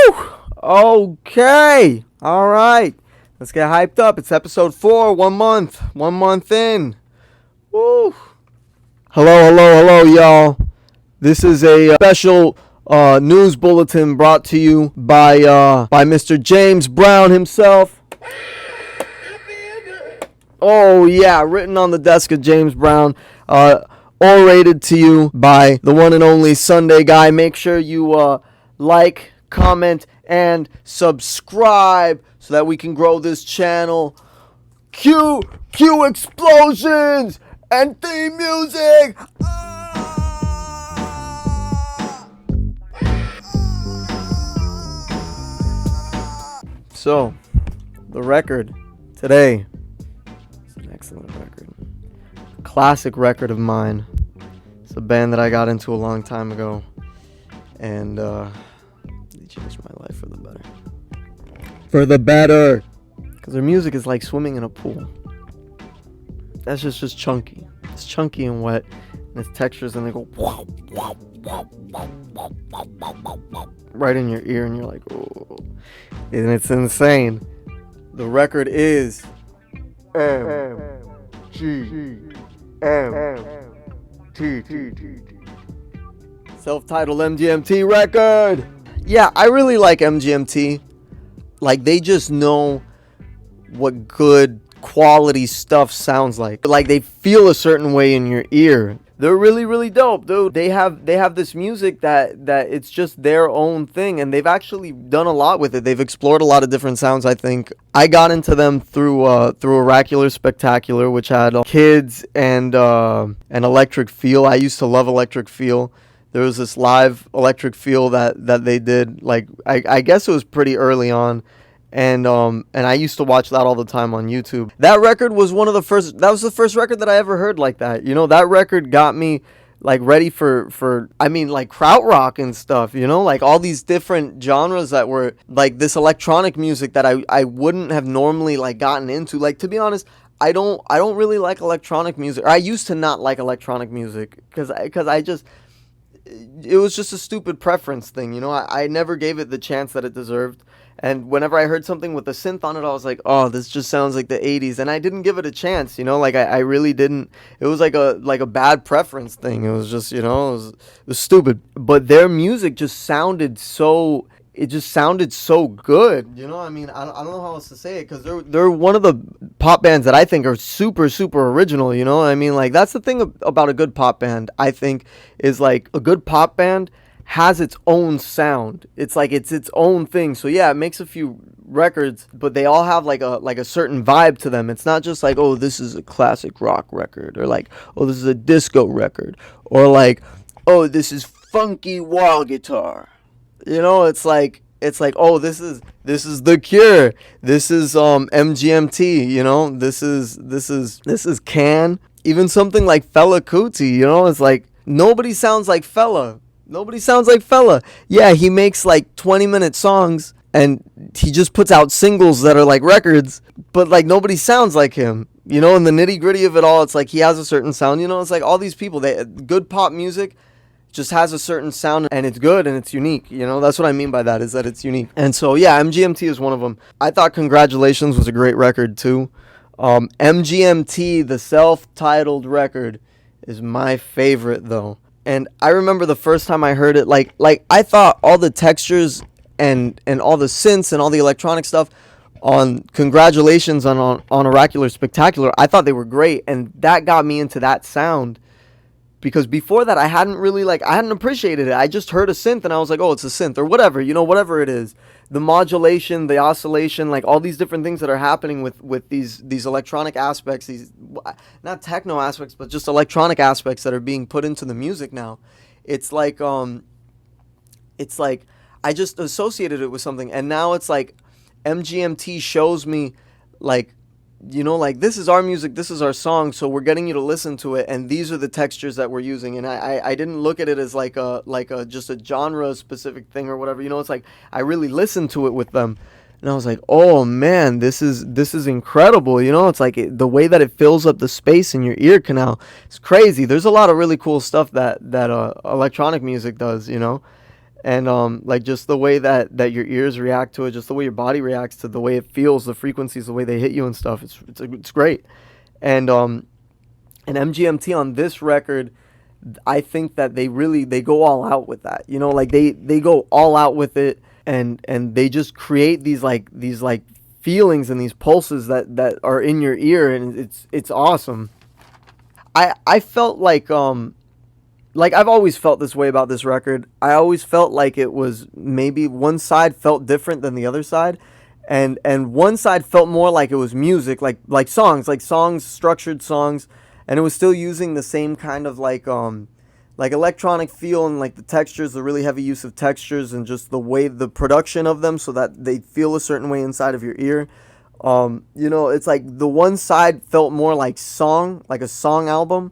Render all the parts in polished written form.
Woo! Okay. All right. Let's get hyped up. It's episode 4, 1 month. 1 month in. Woo! Hello, y'all. This is a special news bulletin brought to you by Mr. James Brown himself. Oh, yeah. Written on the desk of James Brown. Orated to you by the one and only Sunday Guy. Make sure you like, comment, and subscribe so that we can grow this channel. Cue explosions and theme music. So, the record today is an excellent record. Classic record of mine. It's a band that I got into a long time ago, and they changed my life for the better. For the better, because their music is like swimming in a pool. That's just chunky. It's chunky and wet, and its textures, and they go right in your ear, and you're like, oh, and it's insane. The record is MGMT. Self-titled MGMT record. Yeah, I really like MGMT. Like, they just know what good quality stuff sounds like. Like, they feel a certain way in your ear. They're really, really dope, dude. They have this music that it's just their own thing, and they've actually done a lot with it. They've explored a lot of different sounds, I think. I got into them through Oracular Spectacular, which had Kids and an Electric Feel. I used to love Electric Feel. There was this live Electric Feel that they did, like, I guess it was pretty early on. And I used to watch that all the time on YouTube. That record was that was the first record that I ever heard like that. You know, that record got me like ready for like krautrock and stuff, you know, like all these different genres that were like this electronic music that I wouldn't have normally like gotten into. Like, to be honest, I don't really like electronic music. Or I used to not like electronic music because it was just a stupid preference thing, you know. I never gave it the chance that it deserved. And whenever I heard something with a synth on it, I was like, oh, this just sounds like the 80s. And I didn't give it a chance, you know, like I really didn't. It was like a bad preference thing. It was just, you know, it was stupid. But their music just sounded so good, you know. I mean, I don't know how else to say it, because they're one of the pop bands that I think are super, super original, you know. I mean, like, that's the thing about a good pop band, I think, is like a good pop band has its own sound. It's like it's its own thing. So yeah, it makes a few records, but they all have like a certain vibe to them. It's not just like, oh, this is a classic rock record, or like, oh, this is a disco record, or like, oh, this is funky wall guitar. You know, it's like, oh, this is The Cure. This is MGMT, you know. This is Can. Even something like Fela Kuti, you know, it's like nobody sounds like Fela. Yeah, he makes like 20-minute songs, and he just puts out singles that are like records, but like nobody sounds like him. You know, in the nitty-gritty of it all, it's like he has a certain sound, you know. It's like all these people, good pop music just has a certain sound, and it's good and it's unique, you know. That's what I mean by that, is that it's unique. And so yeah, MGMT is one of them. I thought Congratulations was a great record too. MGMT, the self-titled record, is my favorite though. And I remember the first time I heard it, like I thought all the textures and all the synths and all the electronic stuff on Congratulations on Oracular Spectacular, I thought they were great, and that got me into that sound. Because before that, I hadn't appreciated it. I just heard a synth and I was like, oh, it's a synth, or whatever, you know, whatever it is. The modulation, the oscillation, like all these different things that are happening with these electronic aspects, these, not techno aspects, but just electronic aspects that are being put into the music now. It's like I just associated it with something, and now it's like MGMT shows me, like, you know, like, this is our music, this is our song, so we're getting you to listen to it, and these are the textures that we're using. And I didn't look at it as like a just a genre specific thing or whatever, you know. It's like I really listened to it with them, and I was like, oh man, this is incredible, you know. It's like the way that it fills up the space in your ear canal, it's crazy. There's a lot of really cool stuff that electronic music does, you know. And like just the way that your ears react to it, just the way your body reacts to the way it feels, the frequencies, the way they hit you and stuff. It's great. And MGMT on this record, I think that they go all out with that. You know, like they go all out with it, and they just create these feelings and these pulses that are in your ear, and it's awesome. I felt like I've always felt this way about this record. I always felt like it was maybe one side felt different than the other side, and one side felt more like it was music, like songs, structured songs, and it was still using the same kind of like electronic feel, and like the textures, the really heavy use of textures, and just the way the production of them, so that they feel a certain way inside of your ear. You know, it's like the one side felt more like like a song album,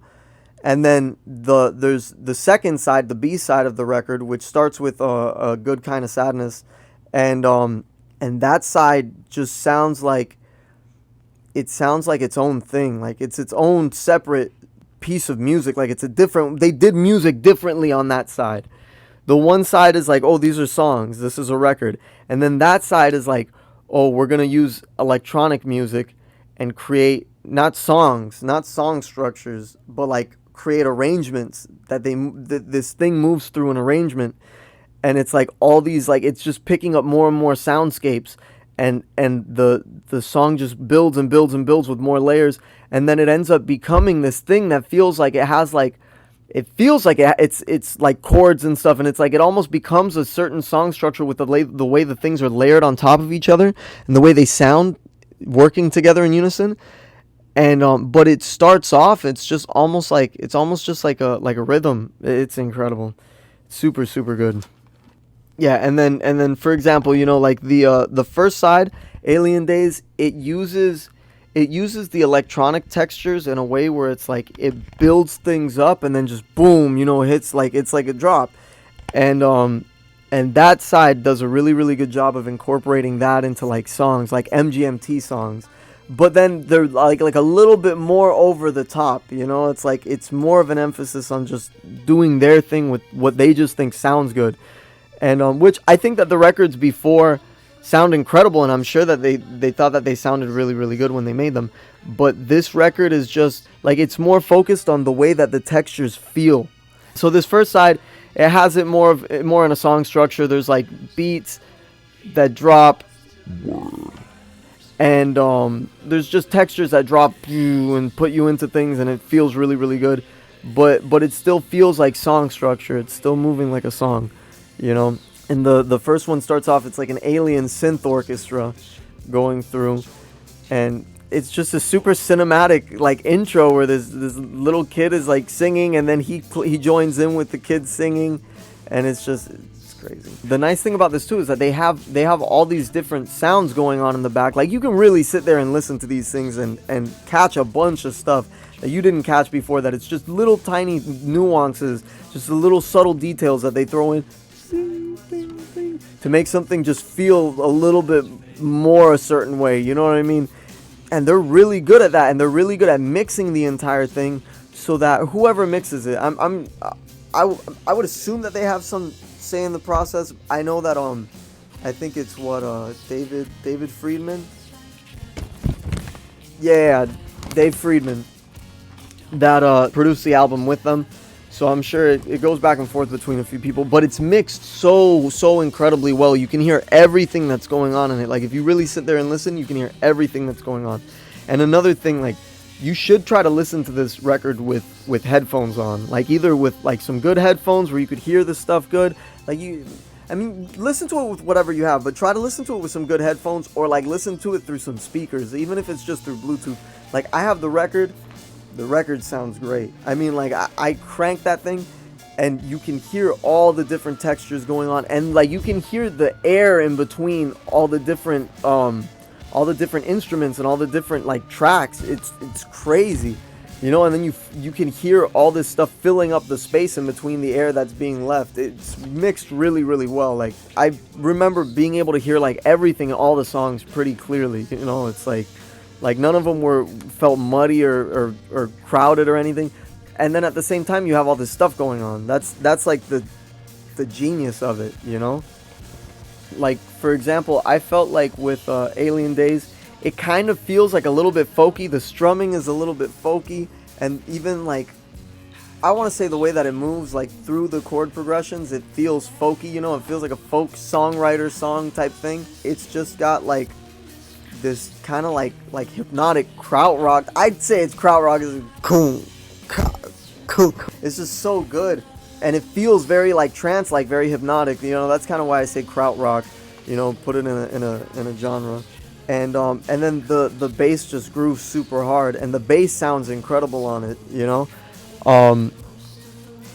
and then there's the second side, the B side of the record, which starts with a good kind of sadness, and that side just sounds like its own thing, like it's its own separate piece of music. Like it's a different, they did music differently on that side. The one side is like, oh, these are songs, this is a record, and then that side is like, oh, we're gonna use electronic music and create not songs, not song structures, but like create arrangements this thing moves through an arrangement, and it's like all these, like it's just picking up more and more soundscapes, and the song just builds and builds and builds with more layers, and then it ends up becoming this thing that feels like it has like it's like chords and stuff, and it's like it almost becomes a certain song structure with the way the things are layered on top of each other, and the way they sound working together in unison. And but it starts off, it's almost just like a rhythm. It's incredible, super super good. Yeah, and then for example, you know, like the first side, Alien Days, it uses the electronic textures in a way where it's like it builds things up and then just boom, you know, hits, like it's like a drop. And that side does a really really good job of incorporating that into like songs, like MGMT songs. But then they're like a little bit more over the top, you know? It's like it's more of an emphasis on just doing their thing with what they just think sounds good. And which I think that the records before sound incredible, and I'm sure that they thought that they sounded really really good when they made them. But this record is just like, it's more focused on the way that the textures feel. So this first side, it has it more in a song structure. There's like beats that drop, and there's just textures that drop you and put you into things, and it feels really really good. But it still feels like song structure. It's still moving like a song, you know. And the first one starts off, it's like an alien synth orchestra going through, and it's just a super cinematic like intro where this little kid is like singing, and then he joins in with the kids singing, and it's crazy. The nice thing about this too is that they have all these different sounds going on in the back. Like you can really sit there and listen to these things and catch a bunch of stuff that you didn't catch before, that it's just little tiny nuances, just the little subtle details that they throw in to make something just feel a little bit more a certain way, you know what I mean? And they're really good at that, and they're really good at mixing the entire thing so that whoever mixes it, I would assume that they have some say in the process. I know that I think it's David Friedman. Yeah, Dave Friedman, that produced the album with them. So I'm sure it goes back and forth between a few people, but it's mixed so incredibly well. You can hear everything that's going on in it. Like if you really sit there and listen, you can hear everything that's going on. And another thing, like you should try to listen to this record with headphones on, like either with like some good headphones where you could hear the stuff good. Listen to it with whatever you have, but try to listen to it with some good headphones, or like listen to it through some speakers, even if it's just through Bluetooth. Like I have the record sounds great. I mean, like I crank that thing, and you can hear all the different textures going on, and like you can hear the air in between all the different instruments and all the different like tracks. It's crazy, you know. And then you can hear all this stuff filling up the space in between the air that's being left. It's mixed really really well. Like I remember being able to hear like everything in all the songs pretty clearly, you know. It's like none of them felt muddy or crowded or anything. And then at the same time, you have all this stuff going on. That's like the the genius of it, you know? Like, for example, I felt like with Alien Days, it kind of feels like a little bit folky. The strumming is a little bit folky, and even like, I want to say the way that it moves, like through the chord progressions, it feels folky, you know? It feels like a folk songwriter song type thing. It's just got like this kind of like hypnotic krautrock. I'd say it's krautrock. Is cool, cool. It's just so good, and it feels very like trance, like very hypnotic. You know, that's kind of why I say krautrock. You know, put it in a genre, and then the bass just grooves super hard, and the bass sounds incredible on it. You know,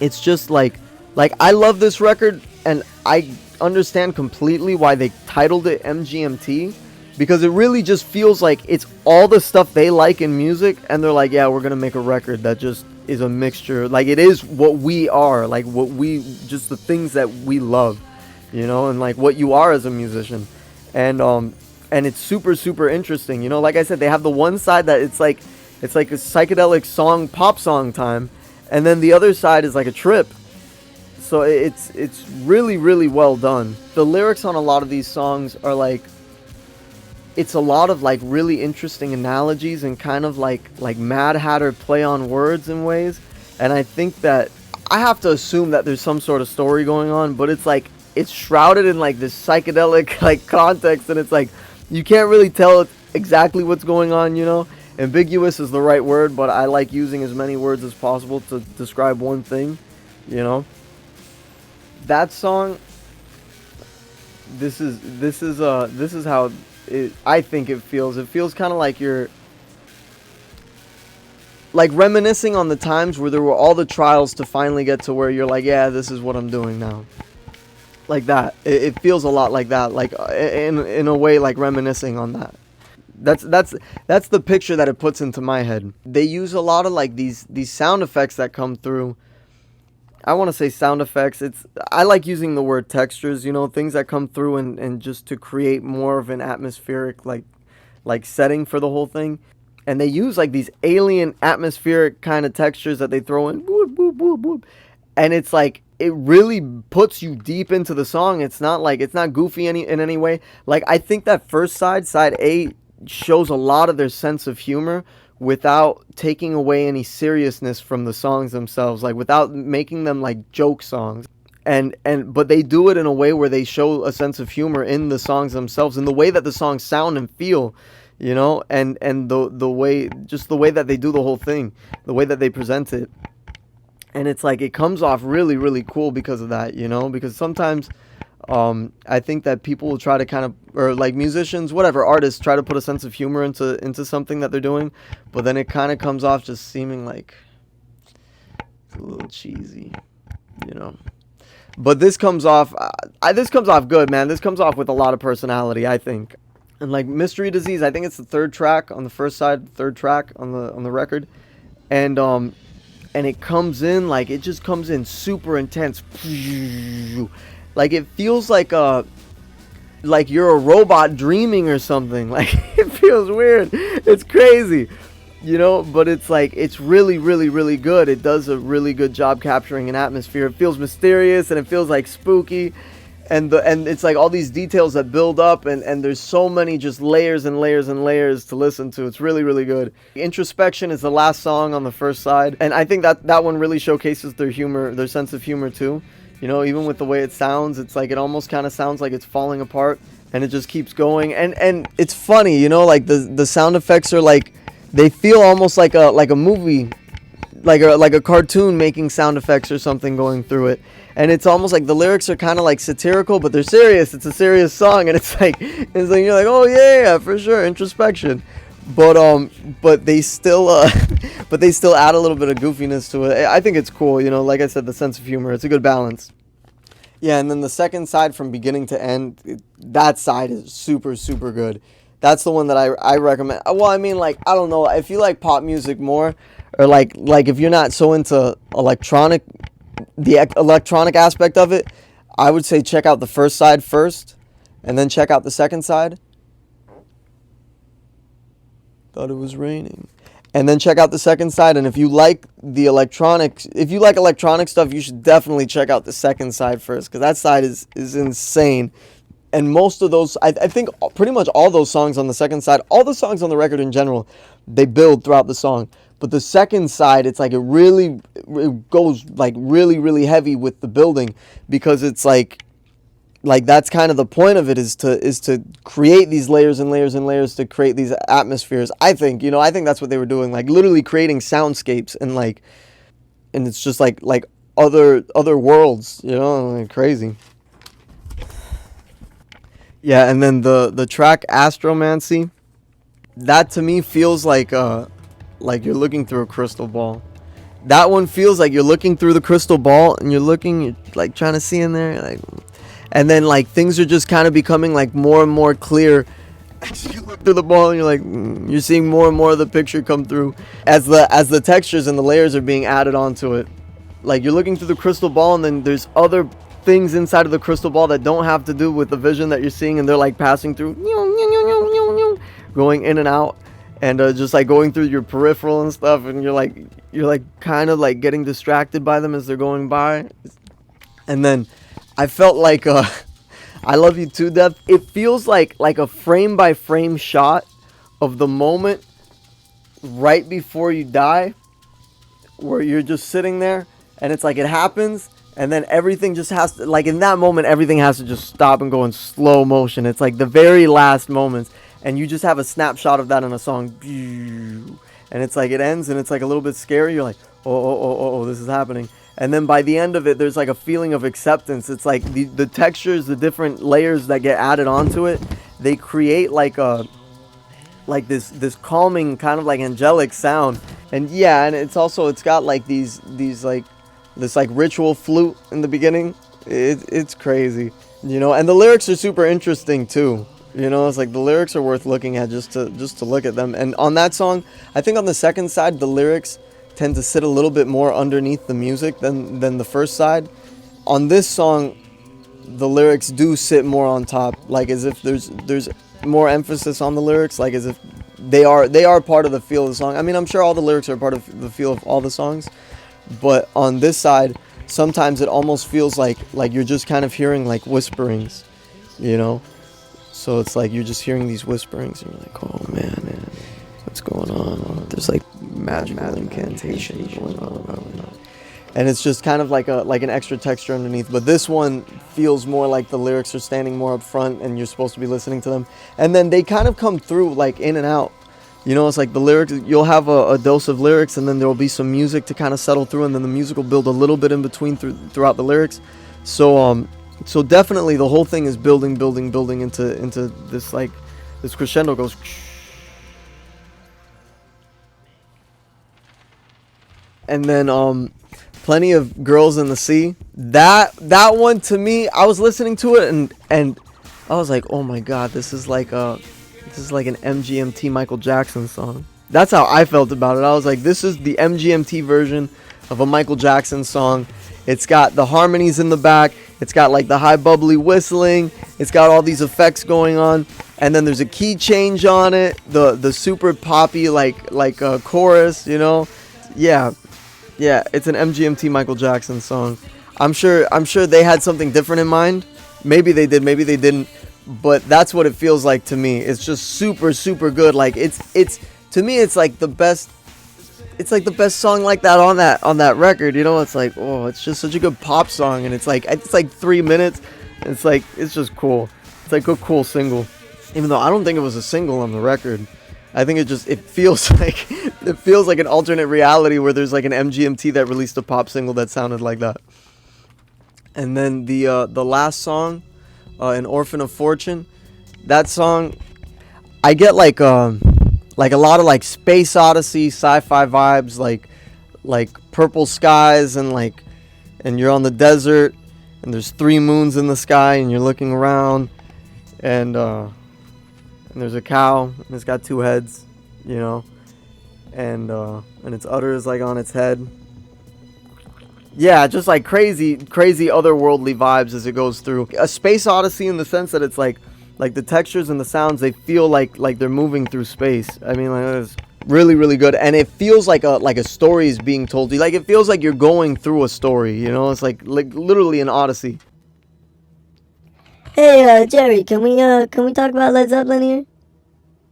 it's just like I love this record, and I understand completely why they titled it MGMT. Because it really just feels like it's all the stuff they like in music, and they're like, yeah, we're gonna make a record that just is a mixture. Like, it is what we are, like what we, just the things that we love, you know, and like what you are as a musician. And it's super, super interesting, you know. Like I said, they have the one side that it's like a psychedelic song, pop song time, and then the other side is like a trip. So it's really, really well done. The lyrics on a lot of these songs are like, it's a lot of like really interesting analogies and kind of like Mad Hatter play on words in ways. And I think that I have to assume that there's some sort of story going on, but it's like it's shrouded in like this psychedelic like context, and it's like you can't really tell exactly what's going on, you know. Ambiguous is the right word, but I like using as many words as possible to describe one thing, you know. That song, this is how I think it feels. It feels kind of like you're like reminiscing on the times where there were all the trials to finally get to where you're like, yeah, this is what I'm doing now. Like that. It feels a lot like that. Like in a way, like reminiscing on that. That's the picture that it puts into my head. They use a lot of like these sound effects that come through. I want to say sound effects. I like using the word textures, you know, things that come through and just to create more of an atmospheric like setting for the whole thing. And they use like these alien atmospheric kind of textures that they throw in, boop, boop, boop, boop. And it's like it really puts you deep into the song. It's not goofy in any way. Like, I think that first side A, shows a lot of their sense of humor without taking away any seriousness from the songs themselves, like without making them like joke songs. But they do it in a way where they show a sense of humor in the songs themselves, in the way that the songs sound and feel, you know, and the way that they do the whole thing, the way that they present it. And it's like it comes off really, really cool because of that, you know, because sometimes I think that people will try to kind of, or like musicians, whatever, artists try to put a sense of humor into something that they're doing, but then it kind of comes off just seeming like it's a little cheesy, you know. But this comes off good, man. This comes off with a lot of personality, I think. And like Mystery Disease, I think it's the third track on the first side, third track on the record, and it comes in like it just comes in super intense. Like it feels like you're a robot dreaming or something. Like it feels weird. It's crazy, you know. But it's like it's really, really, really good. It does a really good job capturing an atmosphere. It feels mysterious and it feels like spooky, and it's like all these details that build up, and there's so many just layers and layers and layers to listen to. It's really, really good. Introspection is the last song on the first side, and I think that one really showcases their humor, their sense of humor too. You know, even with the way it sounds, it's like it almost kind of sounds like it's falling apart, and it just keeps going. And it's funny, you know, like the sound effects are like they feel almost like a movie, like a cartoon making sound effects or something going through it. And it's almost like the lyrics are kind of like satirical, but they're serious. It's a serious song, and it's like you're like, oh yeah, for sure, introspection. But they still add a little bit of goofiness to it. I think it's cool, you know. Like I said, the sense of humor. It's a good balance. Yeah, and then the second side from beginning to end, that side is super, super good. That's the one that I recommend. Well, I mean, like, I don't know, if you like pop music more, or like if you're not so into the electronic aspect of it, I would say check out the first side first, and then check out the second side. Thought it was raining. and then check out the second side. And if you like electronic stuff, you should definitely check out the second side first, because that side is insane. And most of those, I think pretty much all those songs on the second side, all the songs on the record in general, they build throughout the song. But the second side, it's like it goes like really, really heavy with the building, because it's like that's kind of the point of it, is to create these layers and layers and layers, to create these atmospheres. I think that's what they were doing, like literally creating soundscapes, and it's just like other worlds, like crazy. Yeah, and then the track Astromancy, that to me feels like you're looking through a crystal ball. That one feels like you're looking through the crystal ball, and you're like trying to see in there, like, and then like things are just kind of becoming like more and more clear as you look through the ball, and you're like you're seeing more and more of the picture come through as the textures and the layers are being added onto it. Like you're looking through the crystal ball, and then there's other things inside of the crystal ball that don't have to do with the vision that you're seeing, and they're like passing through, going in and out, and just like going through your peripheral and stuff, and you're like kind of like getting distracted by them as they're going by. And then I felt like I Love You to Death, it feels like a frame by frame shot of the moment right before you die, where you're just sitting there, and it's like it happens, and then everything just has to, like in that moment, everything has to just stop and go in slow motion. It's like the very last moments, and you just have a snapshot of that in a song, and it's like it ends, and it's like a little bit scary. You're like, oh, this is happening. And then by the end of it, there's like a feeling of acceptance. It's like the textures, the different layers that get added onto it, they create like this calming kind of like angelic sound. And yeah, and it's got like these like this like ritual flute in the beginning. It's crazy, and the lyrics are super interesting too. It's like the lyrics are worth looking at just to look at them. And on that song, I think on the second side, the lyrics tend to sit a little bit more underneath the music than the first side. On this song, the lyrics do sit more on top, like as if there's more emphasis on the lyrics, like as if they are part of the feel of the song. I mean, I'm sure all the lyrics are part of the feel of all the songs, but on this side, sometimes it almost feels like you're just kind of hearing like whisperings, So it's like you're just hearing these whisperings, and you're like, oh man, what's going on? There's like magical incantation going on. And it's just kind of like an extra texture underneath. But this one feels more like the lyrics are standing more up front, and you're supposed to be listening to them. And then they kind of come through like in and out. It's like the lyrics, you'll have a dose of lyrics, and then there will be some music to kind of settle through, and then the music will build a little bit in between throughout the lyrics. So definitely the whole thing is building into this, like this crescendo goes. And then Plenty of Girls in the Sea. That one, to me, I was listening to it and I was like, oh my god, this is like an MGMT Michael Jackson song. That's how I felt about it. I was like, this is the MGMT version of a Michael Jackson song. It's got the harmonies in the back. It's got like the high bubbly whistling. It's got all these effects going on, and then there's a key change on it. The super poppy like chorus, Yeah, it's an MGMT Michael Jackson song. I'm sure they had something different in mind. Maybe they did, maybe they didn't. But that's what it feels like to me. It's just super, super good. Like it's to me, it's like the best. It's like the best song like that on that record. It's like, oh, it's just such a good pop song, and it's like 3 minutes. It's just cool. It's like a cool single, even though I don't think it was a single on the record. I think it feels like an alternate reality where there's like an MGMT that released a pop single that sounded like that. And then the last song, An Orphan of Fortune, that song, I get like a lot of like Space Odyssey sci-fi vibes, like purple skies, and you're on the desert, and there's 3 moons in the sky, and you're looking around, and there's a cow, and it's got 2 heads, and its udder is like on its head. Yeah, just like crazy otherworldly vibes as it goes through. A Space Odyssey in the sense that it's like the textures and the sounds, they feel like they're moving through space. I mean, like Really, really good, and it feels like a story is being told to you. Like it feels like you're going through a story. You know, it's like literally an odyssey. Hey, Jerry, can we talk about Led Zeppelin here?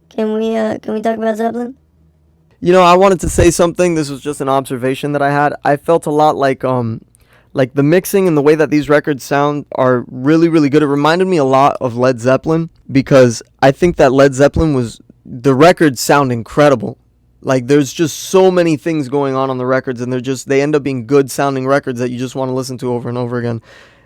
Can we talk about Zeppelin? You know, I wanted to say something. This was just an observation that I had. I felt a lot like the mixing and the way that these records sound are really, really good. It reminded me a lot of Led Zeppelin because I think that Led Zeppelin was the records sound incredible. Like there's just so many things going on the records, and they end up being good sounding records that you just want to listen to over and over again.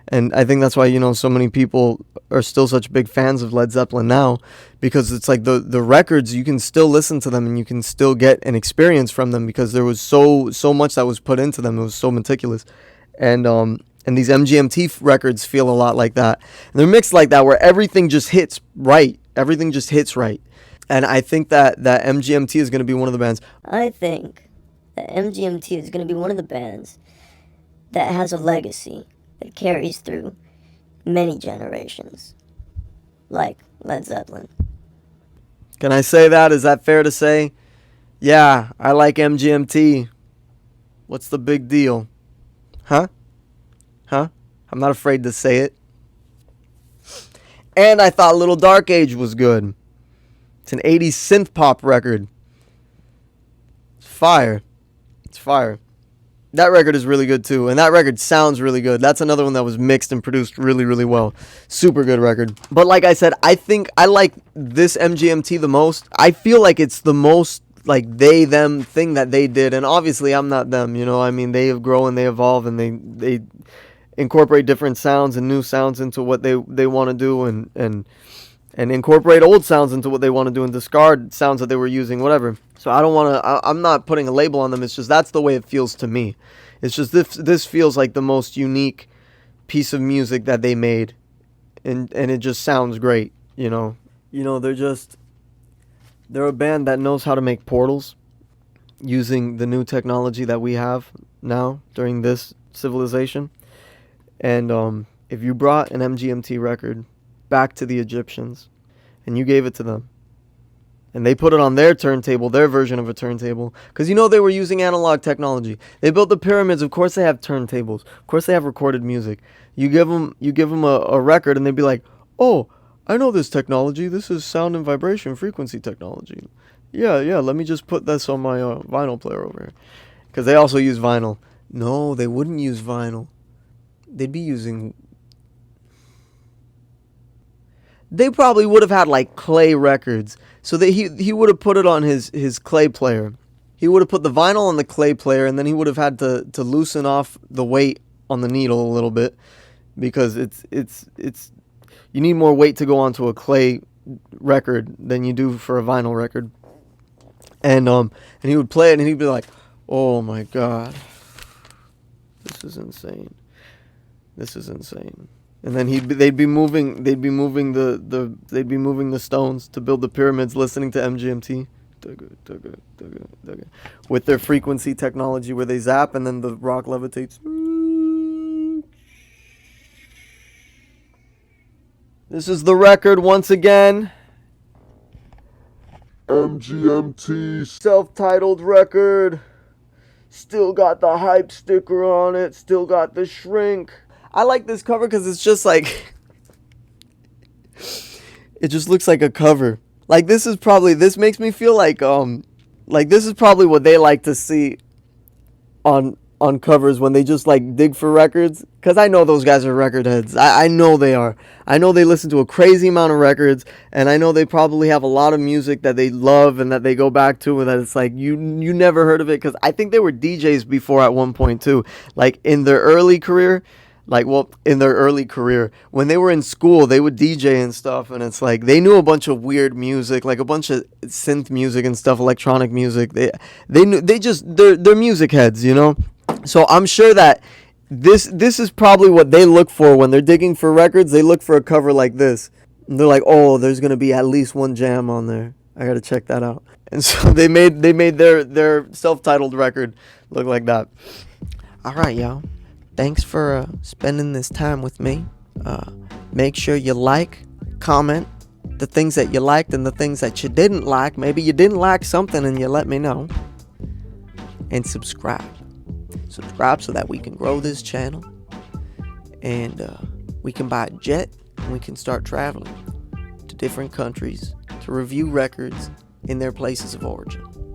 And I think that's why, you know, so many people are still such big fans of Led Zeppelin now, because it's like the records, you can still listen to them and you can still get an experience from them because there was so much that was put into them. It was so meticulous. And these MGMT records feel a lot like that. And they're mixed like that where everything just hits right. Everything just hits right. And I think that MGMT is going to be one of the bands. I think that MGMT is going to be one of the bands that has a legacy that carries through many generations, like Led Zeppelin. Can I say that? Is that fair to say? Yeah, I like MGMT. What's the big deal? Huh? Huh? I'm not afraid to say it. And I thought Little Dark Age was good. It's an 80s synth pop record. It's fire. It's fire. That record is really good too, and that record sounds really good. That's another one that was mixed and produced really, really well. Super good record. But like I said, I think I like this MGMT the most. I feel like it's the most like they them thing that they did, and obviously I'm not them, you know. I mean, they have grown, they evolve, and they incorporate different sounds and new sounds into what they want to do, and incorporate old sounds into what they want to do and discard sounds that they were using, whatever. So I don't want to, I'm not putting a label on them. It's just that's the way it feels to me. It's just this feels like the most unique piece of music that they made, and it just sounds great, you know. You know, they're a band that knows how to make portals using the new technology that we have now during this civilization. And if you brought an MGMT record back to the Egyptians and you gave it to them and they put it on their turntable, their version of a turntable, because you know they were using analog technology. They built the pyramids. Of course they have turntables. Of course they have recorded music. You give them a record and they'd be like, oh, I know this technology. This is sound and vibration frequency technology. Yeah, let me just put this on my vinyl player over here. Because they also use vinyl. No, they wouldn't use vinyl. They'd be using... They probably would have had like clay records. So that he would have put it on his clay player. He would have put the vinyl on the clay player, and then he would have had to loosen off the weight on the needle a little bit, because it's you need more weight to go onto a clay record than you do for a vinyl record. And he would play it and he'd be like, "Oh my god. This is insane. This is insane." And then they'd be moving the stones to build the pyramids, listening to MGMT with their frequency technology where they zap and then the rock levitates. This is the record once again. MGMT self-titled record. Still got the hype sticker on it. Still got the shrink. I like this cover because it's just like... it just looks like a cover. Like this makes me feel like this is probably what they like to see on covers when they just like dig for records, because I know those guys are record heads. I know they are. I know they listen to a crazy amount of records, and I know they probably have a lot of music that they love and that they go back to, and that it's like you never heard of it, because I think they were DJs before at one point too, like in their early career. When they were in school, they would DJ and stuff, and it's like they knew a bunch of weird music, like a bunch of synth music and stuff, electronic music. They're music heads, you know. So I'm sure that this is probably what they look for when they're digging for records. They look for a cover like this, and they're like, "Oh, there's gonna be at least one jam on there. I gotta check that out." And so they made their self-titled record look like that. All right, y'all. Thanks for spending this time with me. Make sure you like, comment, the things that you liked and the things that you didn't like. Maybe you didn't like something and you let me know. And subscribe. Subscribe so that we can grow this channel. And we can buy a jet and we can start traveling to different countries to review records in their places of origin.